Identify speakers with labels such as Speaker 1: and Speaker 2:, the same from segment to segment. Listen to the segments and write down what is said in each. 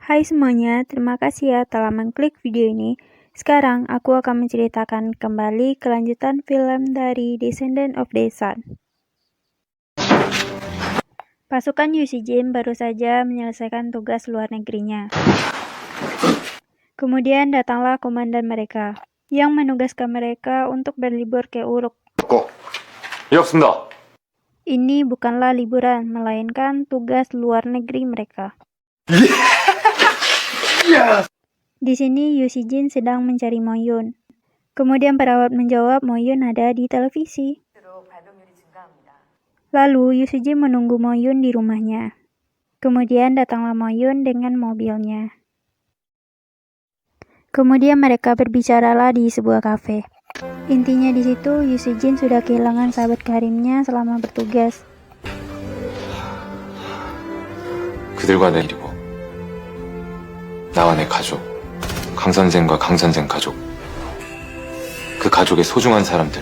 Speaker 1: Hai semuanya, terima kasih ya telah mengklik video ini. Sekarang aku akan menceritakan kembali kelanjutan film dari Descendant of the Sun. Pasukan Yu Jin baru saja menyelesaikan tugas luar negerinya. Kemudian datanglah komandan mereka, yang menugaskan mereka untuk berlibur ke Uruk. Ini bukanlah liburan, melainkan tugas luar negeri mereka. Di sini Yu Jin sedang mencari Moyun. Kemudian perawat menjawab Moyun ada di televisi. Lalu Yu Jin menunggu Moyun di rumahnya. Kemudian datanglah Moyun dengan mobilnya. Kemudian mereka berbicaralah di sebuah kafe. Intinya di situ Yu Jin sudah kehilangan sahabat karibnya selama bertugas.
Speaker 2: 그들과 내 일이고 나와 내 가족, 강 선생과 강 선생 가족, 그 가족의 소중한 사람들.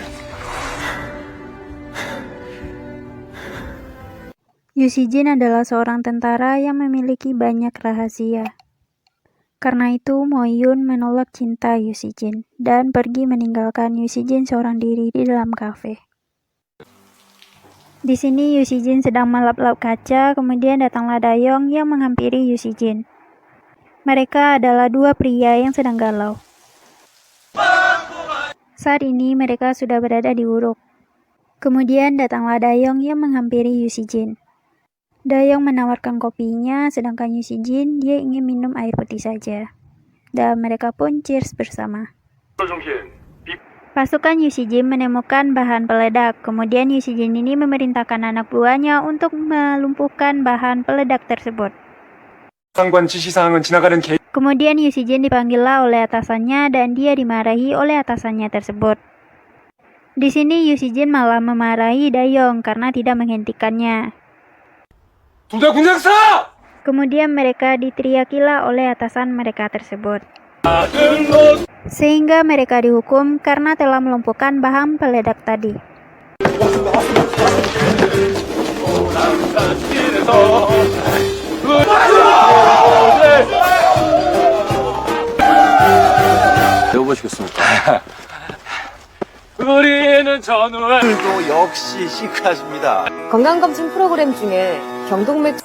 Speaker 1: Yu Jin adalah seorang tentara yang memiliki banyak rahasia. Karena itu, Moyun menolak cinta Yu Jin dan pergi meninggalkan Yu Jin seorang diri di dalam kafe. Di sini Yu Jin sedang melap-lap kaca, kemudian datanglah Dayong yang menghampiri Yu Jin. Mereka adalah dua pria yang sedang galau. Saat ini mereka sudah berada di Uruk. Kemudian datanglah Dayong yang menghampiri Yu Jin. Dayong menawarkan kopinya, sedangkan Yu Jin dia ingin minum air putih saja. Dan mereka pun cheers bersama. Pasukan Yu Jin menemukan bahan peledak. Kemudian Yu Jin ini memerintahkan anak buahnya untuk melumpuhkan bahan peledak tersebut. Kemudian Yu Jin dipanggillah oleh atasannya dan dia dimarahi oleh atasannya tersebut. Di sini Yu Jin malah memarahi Dayong karena tidak menghentikannya. Kemudian mereka diteriakilah oleh atasan mereka tersebut. Sehingga mereka dihukum karena telah melumpuhkan bahan peledak tadi.
Speaker 3: 우리는 전우들도 역시 시크하십니다.
Speaker 4: 건강검진 프로그램 중에 경동맥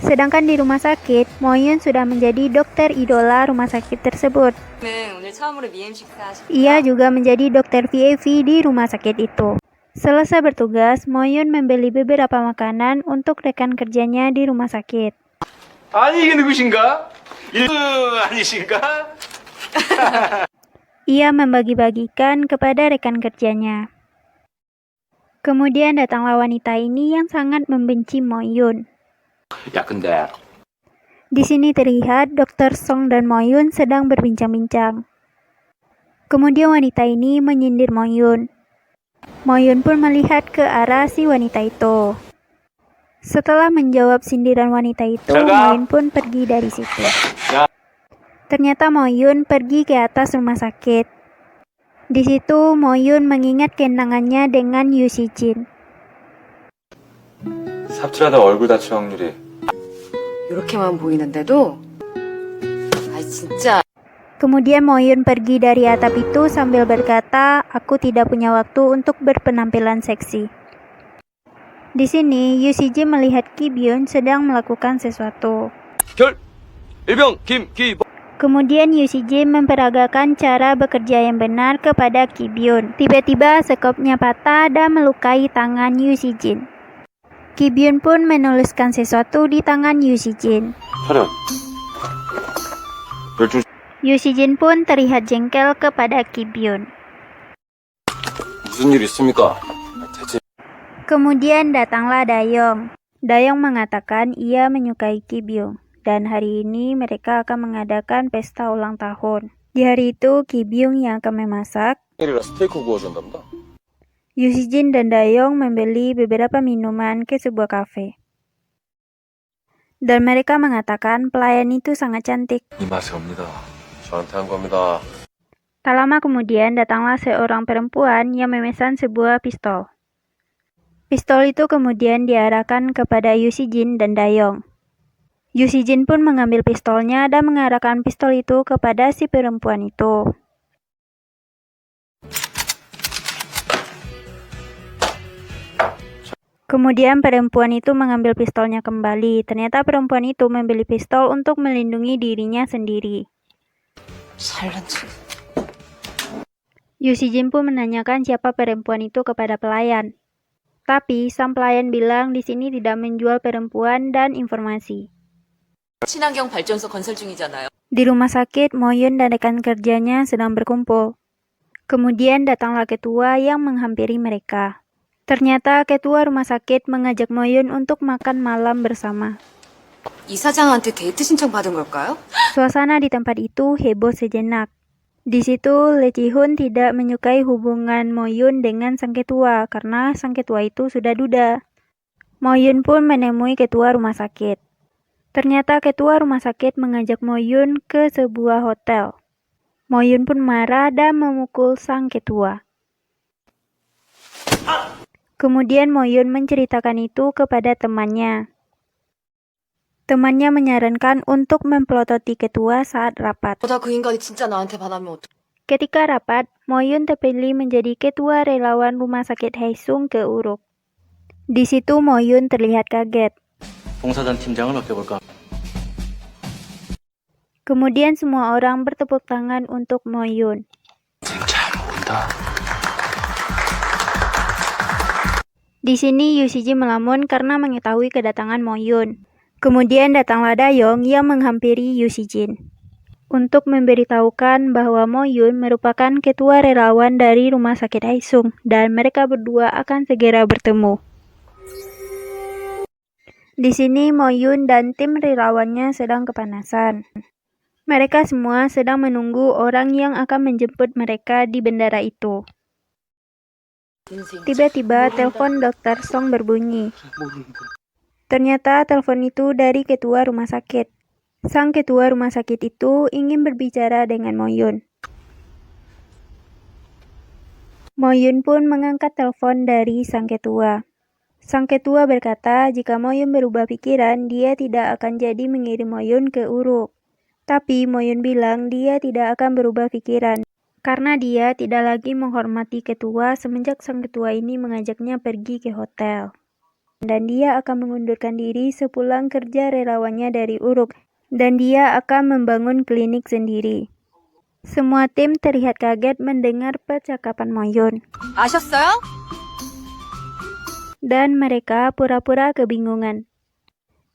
Speaker 1: Sedangkan di rumah sakit, Moyun sudah menjadi dokter idola rumah sakit tersebut.
Speaker 4: 오늘 처음으로 미엠 식사하십니다.
Speaker 1: Ia juga menjadi dokter VIP di rumah sakit itu. Selesai bertugas, Moyun membeli beberapa makanan untuk rekan kerjanya di rumah sakit.
Speaker 3: 아니 이게 누구신가? 아니신가?
Speaker 1: Ia membagi-bagikan kepada rekan kerjanya. Kemudian datanglah wanita ini yang sangat membenci Moyun.
Speaker 3: 야 근데
Speaker 1: Di sini terlihat Dr. Song dan Moyun sedang berbincang-bincang. Kemudian wanita ini menyindir Moyun. Moyun pun melihat ke arah si wanita itu. Setelah menjawab sindiran wanita itu, Moyun pun pergi dari situ. Ternyata Moyun pergi ke atas rumah sakit. Di situ Moyun mengingat kenangannya dengan Yu Jin.
Speaker 2: 삽질하다 얼굴 다칠 확률이
Speaker 4: 이렇게만 보이는데도 진짜
Speaker 1: Kemudian Moyun pergi dari atap itu sambil berkata, "Aku tidak punya waktu untuk berpenampilan seksi." Di sini, Yu Jin melihat Ki Byun sedang melakukan sesuatu.
Speaker 3: 결 일병 김기범
Speaker 1: Kemudian Yu Jin memperagakan cara bekerja yang benar kepada Ki Byun. Tiba-tiba sekopnya patah dan melukai tangan Yu Jin. Ki Byun pun menuliskan sesuatu di tangan Yu Jin.
Speaker 2: 촬영 열중
Speaker 1: Yu Jin pun terlihat jengkel kepada Ki Byun.
Speaker 2: 무슨 일 있습니까? 대체
Speaker 1: Kemudian datanglah Dayong. Dayong mengatakan ia menyukai Ki Byun. Dan hari ini mereka akan mengadakan pesta ulang tahun. Di hari itu, Ki Byun yang akan memasak.
Speaker 2: 일이라 스테이크 구워준답니다.
Speaker 1: Yu Jin dan Dayong membeli beberapa minuman ke sebuah kafe. Dan mereka mengatakan pelayan itu sangat cantik.
Speaker 2: 이 맛이 옵니다. 저한테 한 겁니다.
Speaker 1: Tak lama kemudian datanglah seorang perempuan yang memesan sebuah pistol. Pistol itu kemudian diarahkan kepada Yu Jin dan Dayong. Yu Si-jin pun mengambil pistolnya dan mengarahkan pistol itu kepada si perempuan itu. Kemudian perempuan itu mengambil pistolnya kembali. Ternyata perempuan itu membeli pistol untuk melindungi dirinya sendiri.
Speaker 4: 잘난 척.
Speaker 1: Yu Si-jin pun menanyakan siapa perempuan itu kepada pelayan. Tapi sang pelayan bilang di sini tidak menjual perempuan dan informasi.
Speaker 4: 친환경 발전소 건설 중이잖아요.
Speaker 1: Di rumah sakit, Moyun dan rekan kerjanya sedang berkumpul. Kemudian datanglah ketua yang menghampiri mereka. Ternyata ketua rumah sakit mengajak Moyun untuk makan malam bersama.
Speaker 4: 이사장한테 데이트 신청 받은 걸까요?
Speaker 1: Suasana di tempat itu heboh sejenak. Di situ Lee Ji-hoon tidak menyukai hubungan Moyun dengan sang ketua karena sang ketua itu sudah duda. Moyun pun menemui ketua rumah sakit. Ternyata ketua rumah sakit mengajak Moyun ke sebuah hotel. Moyun pun marah dan memukul sang ketua. Kemudian Moyun menceritakan itu kepada temannya. Temannya menyarankan untuk mempelototi ketua saat rapat.
Speaker 4: 나 그 인간이 진짜 나한테 반하면 어떡해.
Speaker 1: Ketika rapat, Moyun terpilih menjadi ketua relawan rumah sakit Haesung ke Uruk. Di situ Moyun terlihat kaget.
Speaker 3: 봉사단 팀장을 맡겨볼까?
Speaker 1: Kemudian semua orang bertepuk tangan untuk Moyun.
Speaker 2: 잘 모른다.
Speaker 1: Di sini Yu Si-jin melamun karena mengetahui kedatangan Moyun. Kemudian datanglah Dayong yang menghampiri Yu Si-jin untuk memberitahukan bahwa Moyun merupakan ketua relawan dari rumah sakit Haesung dan mereka berdua akan segera bertemu. Di sini Moyun dan tim relawannya sedang kepanasan. Mereka semua sedang menunggu orang yang akan menjemput mereka di bandara itu.
Speaker 4: 인생.
Speaker 1: Tiba-tiba telepon Dr. Song berbunyi. Ternyata telepon itu dari ketua rumah sakit. Sang ketua rumah sakit itu ingin berbicara dengan Moyun. Moyun pun mengangkat telepon dari sang ketua. Sang ketua berkata jika Moyun berubah pikiran, dia tidak akan jadi mengirim Moyun ke Uruk. Tapi Moyun bilang dia tidak akan berubah pikiran, karena dia tidak lagi menghormati ketua semenjak sang ketua ini mengajaknya pergi ke hotel. Dan dia akan mengundurkan diri sepulang kerja relawannya dari Uruk, dan dia akan membangun klinik sendiri. Semua tim terlihat kaget mendengar percakapan Moyun.
Speaker 4: 아셨어요?
Speaker 1: Dan mereka pura-pura kebingungan.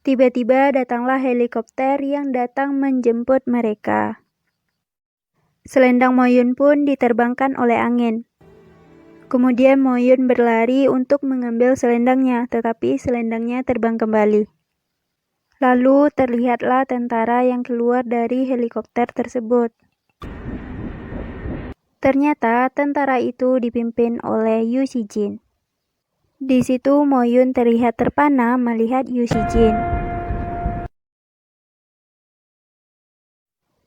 Speaker 1: Tiba-tiba datanglah helikopter yang datang menjemput mereka. Selendang Moyun pun diterbangkan oleh angin. Kemudian Moyun berlari untuk mengambil selendangnya, tetapi selendangnya terbang kembali. Lalu terlihatlah tentara yang keluar dari helikopter tersebut. Ternyata tentara itu dipimpin oleh Yu Si-jin. Di situ Moyun terlihat terpana melihat Yu Si-jin.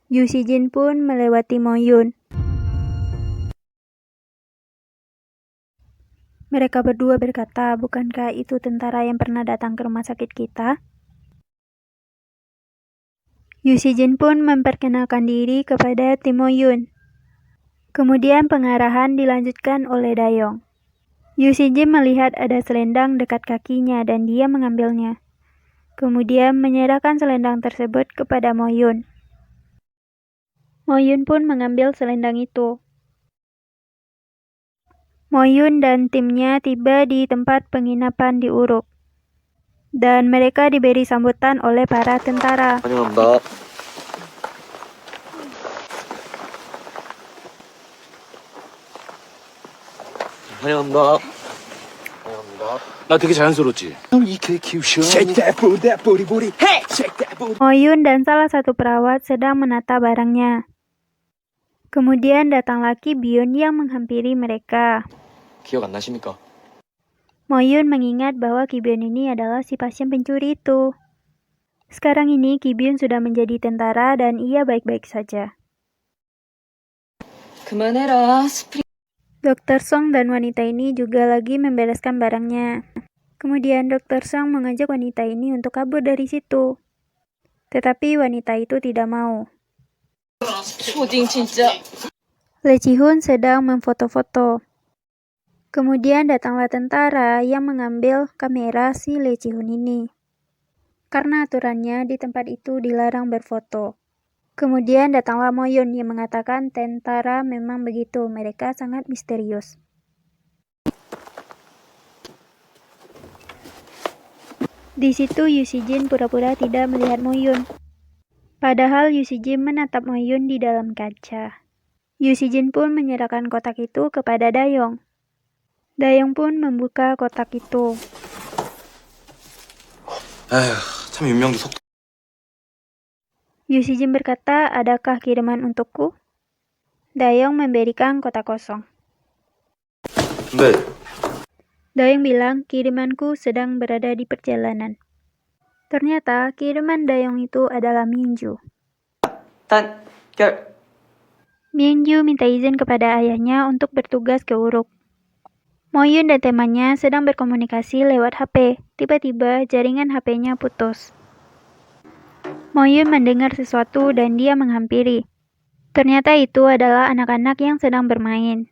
Speaker 1: Yu Si-jin pun melewati Moyun. Mereka berdua berkata, bukankah itu tentara yang pernah datang ke rumah sakit kita? Yu Si-jin pun memperkenalkan diri kepada tim Moyun. Kemudian pengarahan dilanjutkan oleh Dayong. Yu Si-jin melihat ada selendang dekat kakinya dan dia mengambilnya. Kemudian menyerahkan selendang tersebut kepada Moyun. Moyun pun mengambil selendang itu. Moyun dan timnya tiba di tempat penginapan di Uruk. Dan mereka diberi sambutan oleh para tentara.
Speaker 3: 환영합니다. 환영합니다. 환영합니다. 나 되게 자연스럽지? Shake that booty, booty. Hey! Shake that booty.
Speaker 1: Moyun dan salah satu perawat sedang menata barangnya. Kemudian datanglah Ki Byun yang menghampiri mereka.
Speaker 3: 기억 안 나십니까?
Speaker 1: Moyun mengingat bahwa Ki Byun ini adalah si pasien pencuri itu. Sekarang ini Ki Byun sudah menjadi tentara dan ia baik-baik saja.
Speaker 4: 그만해라. 스프링.
Speaker 1: Dr. Song dan wanita ini juga lagi membereskan barangnya. Kemudian Dr. Song mengajak wanita ini untuk kabur dari situ. Tetapi wanita itu tidak mau.
Speaker 4: 초딩 진짜.
Speaker 1: Lee Ji-hoon sedang memfoto-foto. Kemudian datanglah tentara yang mengambil kamera si Lee Ji-hoon ini. Karena aturannya di tempat itu dilarang berfoto. Kemudian datanglah Moyun yang mengatakan tentara memang begitu, mereka sangat misterius. Di situ Yu Si-jin pura-pura tidak melihat Moyun. Padahal Yu Si-jin menatap Moyun di dalam kaca. Yu Si-jin pun menyerahkan kotak itu kepada Dayong. Dayong pun membuka kotak itu.
Speaker 2: 에휴, 참 윤명도 속.
Speaker 1: Yu Si-jin berkata, adakah kiriman untukku? Dayong memberikan kotak kosong.
Speaker 2: 근데
Speaker 1: Dayong bilang, kirimanku sedang berada di perjalanan. Ternyata kiriman Dayong itu adalah Minju. Minju minta izin kepada ayahnya untuk bertugas ke Uruk. Moyun dan temannya sedang berkomunikasi lewat HP. Tiba-tiba jaringan HP-nya putus. Moyun mendengar sesuatu dan dia menghampiri. Ternyata itu adalah anak-anak yang sedang bermain.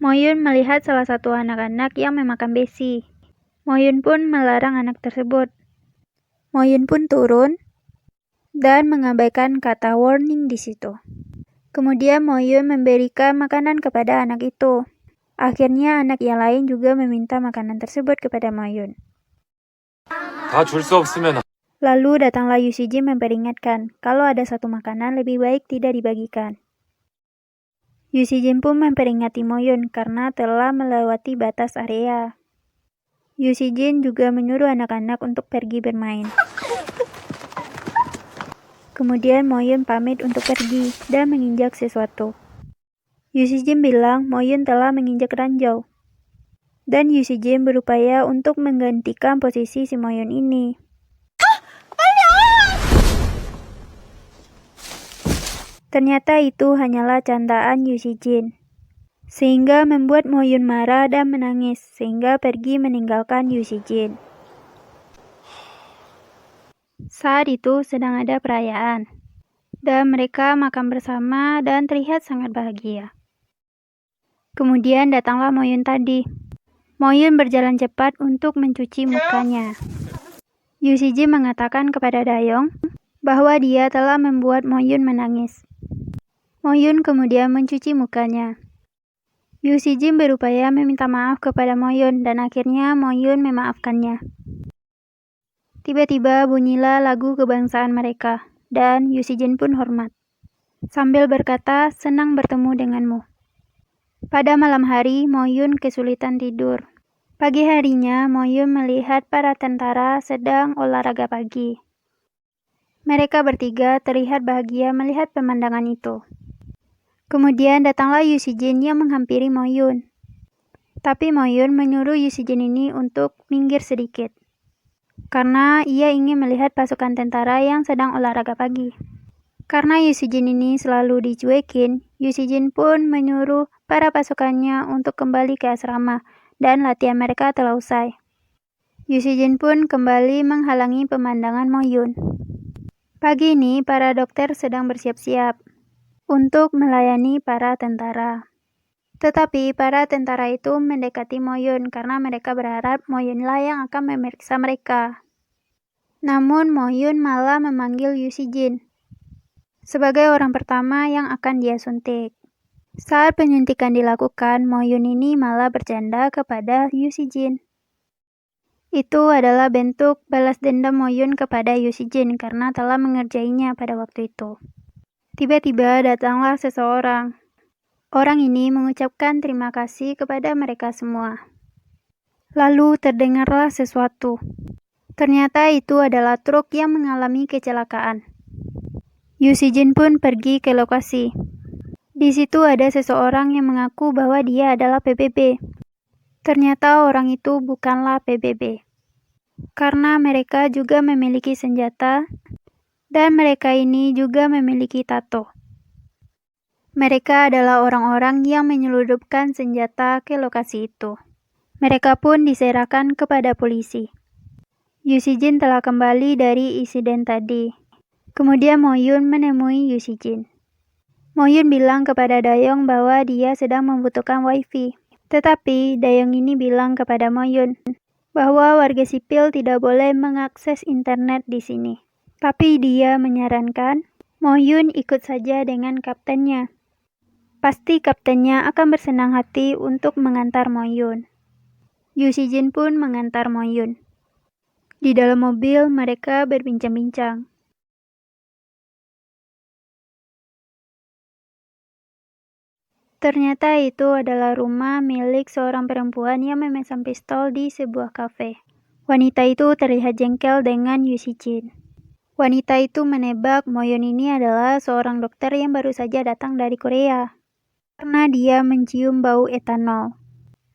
Speaker 1: Moyun melihat salah satu anak-anak yang memakan besi. Moyun pun melarang anak tersebut. Moyun pun turun dan mengabaikan kata warning di situ. Kemudian Moyun memberikan makanan kepada anak itu. Akhirnya anak yang lain juga meminta makanan tersebut kepada Moyun.
Speaker 2: 다 줄 수 없으면
Speaker 1: Lalu datanglah Yu Si-jin memperingatkan, kalau ada satu makanan lebih baik tidak dibagikan. Yu Si-jin pun memperingati Moyun karena telah melewati batas area. Yu Si-jin juga menyuruh anak-anak untuk pergi bermain. Kemudian Moyun pamit untuk pergi dan menginjak sesuatu. Yu Si-jin bilang Moyun telah menginjak ranjau. Dan Yu Si-jin berupaya untuk menggantikan posisi si Moyun ini. Ternyata itu hanyalah candaan Yu Si-jin. Sehingga membuat Moyun marah dan menangis, sehingga pergi meninggalkan Yu Si-jin. Saat itu sedang ada perayaan. Dan mereka makan bersama dan terlihat sangat bahagia. Kemudian datanglah Moyun tadi. Moyun berjalan cepat untuk mencuci mukanya. Yu Si-jin mengatakan kepada Dayong bahwa dia telah membuat Moyun menangis. Moyun kemudian mencuci mukanya. Yu Si-jin berupaya meminta maaf kepada Moyun dan akhirnya Moyun memaafkannya. Tiba-tiba bunyilah lagu kebangsaan mereka dan Yu Si-jin pun hormat. Sambil berkata, senang bertemu denganmu. Pada malam hari, Moyun kesulitan tidur. Pagi harinya, Moyun melihat para tentara sedang olahraga pagi. Mereka bertiga terlihat bahagia melihat pemandangan itu. Kemudian datanglah Yu Si-jin yang menghampiri Moyun. Tapi Moyun menyuruh Yu Si-jin ini untuk minggir sedikit. Karena ia ingin melihat pasukan tentara yang sedang olahraga pagi. Karena Yu Si-jin ini selalu dicuekin, Yu Si-jin pun menyuruh para pasukannya untuk kembali ke asrama dan latihan mereka telah usai. Yu Si-jin pun kembali menghalangi pemandangan Moyun. Pagi ini para dokter sedang bersiap-siap untuk melayani para tentara. Tetapi para tentara itu mendekati Moyun karena mereka berharap Moyunlah yang akan memeriksa mereka. Namun Moyun malah memanggil Yu Si-jin sebagai orang pertama yang akan dia suntik. Saat penyuntikan dilakukan, Moyun ini malah bercanda kepada Yu Si-jin. Itu adalah bentuk balas dendam Moyun kepada Yu Si-jin karena telah mengerjainya pada waktu itu. Tiba-tiba datanglah seseorang. Orang ini mengucapkan terima kasih kepada mereka semua. Lalu terdengarlah sesuatu. Ternyata itu adalah truk yang mengalami kecelakaan. Yu Si-jin pun pergi ke lokasi. Di situ ada seseorang yang mengaku bahwa dia adalah PBB. Ternyata orang itu bukanlah PBB. Karena mereka juga memiliki senjata dan mereka ini juga memiliki tato. Mereka adalah orang-orang yang menyelundupkan senjata ke lokasi itu. Mereka pun diserahkan kepada polisi. Yu Si-jin telah kembali dari insiden tadi. Kemudian Mo-yun menemui Yu Si-jin. Mo-yun bilang kepada Dayong bahwa dia sedang membutuhkan wifi. Tetapi Dayong ini bilang kepada Mo-yun bahwa warga sipil tidak boleh mengakses internet di sini. Tapi dia menyarankan Mo-yun ikut saja dengan kaptennya. Pasti kaptennya akan bersenang hati untuk mengantar Mo-yun. Yu Si-jin pun mengantar Mo-yun. Di dalam mobil mereka berbincang-bincang. Ternyata itu adalah rumah milik seorang perempuan yang memesan pistol di sebuah kafe. Wanita itu terlihat jengkel dengan Yu Si-jin. Wanita itu menebak Mo-yun ini adalah seorang dokter yang baru saja datang dari Korea. Karena dia mencium bau etanol.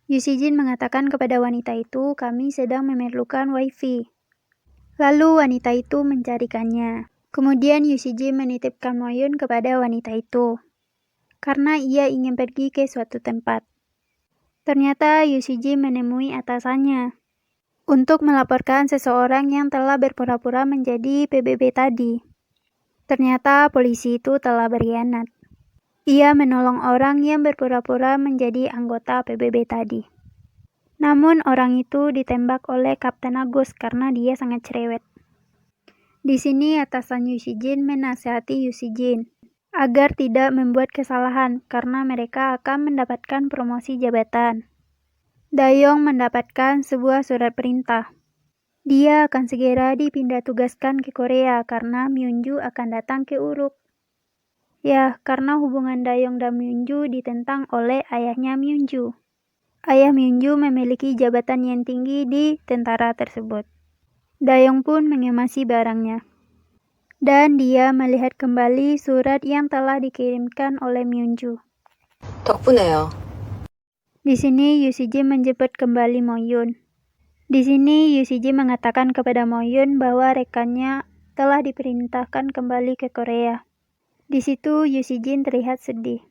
Speaker 1: Yu Si-jin mengatakan kepada wanita itu, kami sedang memerlukan wifi. Lalu wanita itu mencarikannya. Kemudian Yu Si-jin menitipkan Mo-yun kepada wanita itu. Karena ia ingin pergi ke suatu tempat. Ternyata Yu Si-jin menemui atasannya untuk melaporkan seseorang yang telah berpura-pura menjadi PBB tadi. Ternyata polisi itu telah berkhianat. Ia menolong orang yang berpura-pura menjadi anggota PBB tadi. Namun orang itu ditembak oleh Kapten Agus karena dia sangat cerewet. Di sini atasan Yu Si-jin menasihati Yu Si-jin agar tidak membuat kesalahan karena mereka akan mendapatkan promosi jabatan. Dayong mendapatkan sebuah surat perintah. Dia akan segera dipindah tugaskan ke Korea karena Myunju akan datang ke Uruk. Ya, karena hubungan Dayong dan Myunju ditentang oleh ayahnya Myunju. Ayah Myunju memiliki jabatan yang tinggi di tentara tersebut. Dayong pun mengemasi barangnya. Dan dia melihat kembali surat yang telah dikirimkan oleh Myunju.
Speaker 4: 덕분에요.
Speaker 1: Di sini Yu Si-jin menjemput kembali Mo-yun. Di sini Yu Si-jin mengatakan kepada Mo-yun bahwa rekannya telah diperintahkan kembali ke Korea. Di situ Yu Si-jin terlihat sedih.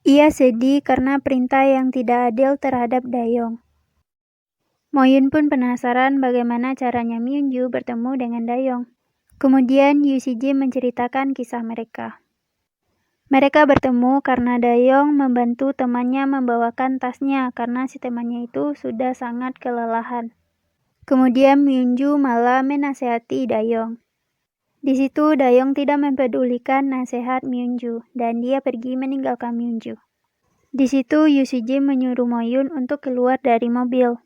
Speaker 1: Ia sedih karena perintah yang tidak adil terhadap Dayong. Mo-yun pun penasaran bagaimana caranya Myunju bertemu dengan Dayong. Kemudian Yu Si-jin menceritakan kisah mereka. Mereka bertemu karena Dayong membantu temannya membawakan tasnya karena si temannya itu sudah sangat kelelahan. Kemudian Myunju malah menasehati Dayong. Di situ Dayong tidak mempedulikan nasihat Myunju dan dia pergi meninggalkan Myunju. Di situ Yu Si-jin menyuruh Mo-yun untuk keluar dari mobil.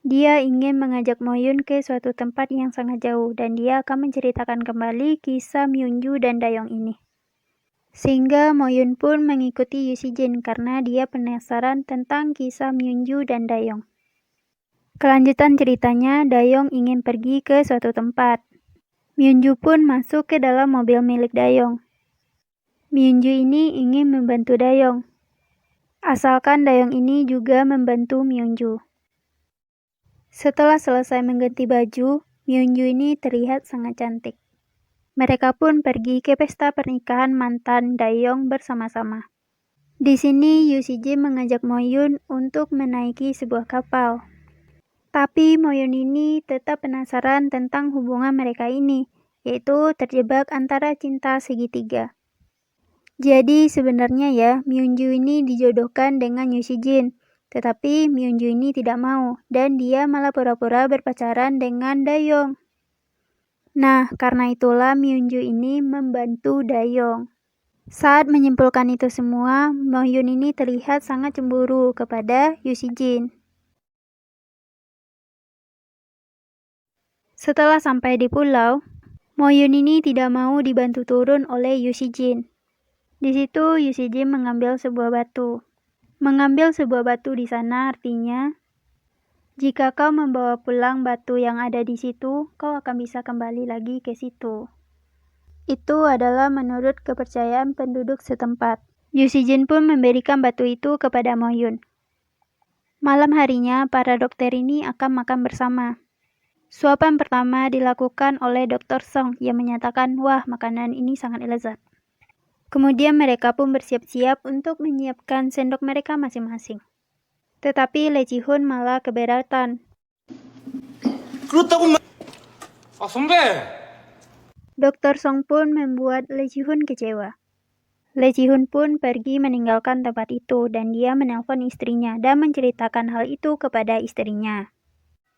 Speaker 1: Dia ingin mengajak Mo-yun ke suatu tempat yang sangat jauh dan dia akan menceritakan kembali kisah Myunju dan Dayong ini. Sehingga Mo-yun pun mengikuti Yu Si-jin karena dia penasaran tentang kisah Myunju dan Dayong. Kelanjutan ceritanya, Dayong ingin pergi ke suatu tempat. Myunju pun masuk ke dalam mobil milik Dayong. Myunju ini ingin membantu Dayong. Asalkan Dayong ini juga membantu Myunju. Setelah selesai mengganti baju, Myunju ini terlihat sangat cantik. Mereka pun pergi ke pesta pernikahan mantan Dayong bersama-sama. Di sini Yu Si-jin mengajak Mo-yun untuk menaiki sebuah kapal. Tapi Mo-yun ini tetap penasaran tentang hubungan mereka ini, yaitu terjebak antara cinta segitiga. Jadi sebenarnya ya, Myunju ini dijodohkan dengan Yu Si-jin, tetapi Myunju ini tidak mau, dan dia malah pura-pura berpacaran dengan Dayong. Nah, karena itulah Myunju ini membantu Dayong. Saat menyimpulkan itu semua, Mo-yun ini terlihat sangat cemburu kepada Yu Si-jin. Setelah sampai di pulau, Mo-yun ini tidak mau dibantu turun oleh Yu Si-jin. Di situ Yu Si-jin mengambil sebuah batu. Mengambil sebuah batu di sana artinya, jika kau membawa pulang batu yang ada di situ, kau akan bisa kembali lagi ke situ. Itu adalah menurut kepercayaan penduduk setempat. Yu Si-jin pun memberikan batu itu kepada Mo-yun. Malam harinya, para dokter ini akan makan bersama. Suapan pertama dilakukan oleh Dr. Song yang menyatakan, wah makanan ini sangat lezat. Kemudian mereka pun bersiap-siap untuk menyiapkan sendok mereka masing-masing. Tetapi Lee Ji-hoon malah keberatan. Dr. Song pun membuat Lee Ji-hoon kecewa. Lee Ji-hoon pun pergi meninggalkan tempat itu dan dia menelpon istrinya dan menceritakan hal itu kepada istrinya.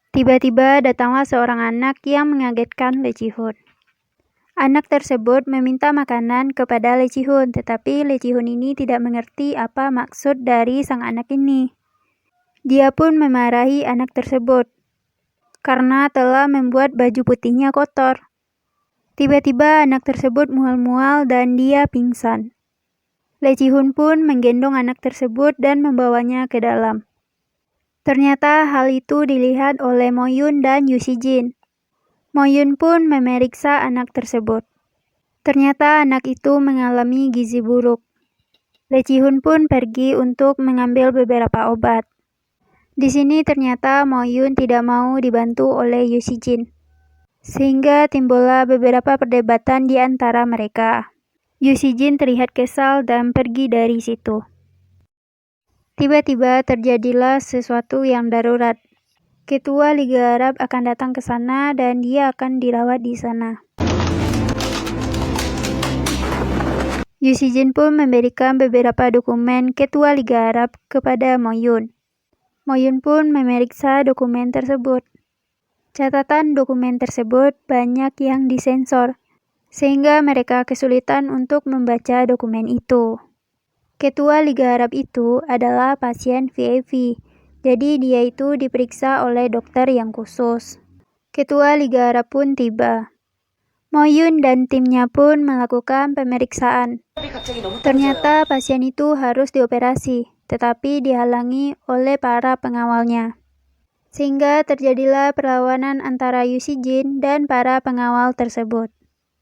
Speaker 1: Tiba-tiba datanglah seorang anak yang mengagetkan Lee Ji-hoon. Anak tersebut meminta makanan kepada Lee Ji-hoon, tetapi Lee Ji-hoon ini tidak mengerti apa maksud dari sang anak ini. Dia pun memarahi anak tersebut karena telah membuat baju putihnya kotor. Tiba-tiba anak tersebut mual-mual dan dia pingsan. Lee Ji-hoon pun menggendong anak tersebut dan membawanya ke dalam. Ternyata hal itu dilihat oleh Mo-yoon dan Yoo Si-jin. Mo-yoon pun memeriksa anak tersebut. Ternyata anak itu mengalami gizi buruk. Lee Ji-hoon pun pergi untuk mengambil beberapa obat. Di sini ternyata Mo-yoon tidak mau dibantu oleh Yoo Si-jin, sehingga timbullah beberapa perdebatan di antara mereka. Yoo Si-jin terlihat kesal dan pergi dari situ. Tiba-tiba terjadilah sesuatu yang darurat. Ketua Liga Arab akan datang ke sana dan dia akan dirawat di sana. Yoo Si-jin pun memberikan beberapa dokumen Ketua Liga Arab kepada Mo-yoon. Mo-yoon pun memeriksa dokumen tersebut. Catatan dokumen tersebut banyak yang disensor, sehingga mereka kesulitan untuk membaca dokumen itu. Ketua Liga Arab itu adalah pasien VIP, jadi dia itu diperiksa oleh dokter yang khusus. Ketua Liga Arab pun tiba. Mo-yoon dan timnya pun melakukan pemeriksaan. Ternyata pasien itu harus dioperasi, tetapi dihalangi oleh para pengawalnya. Sehingga terjadilah perlawanan antara Yoo Si-jin dan para pengawal tersebut.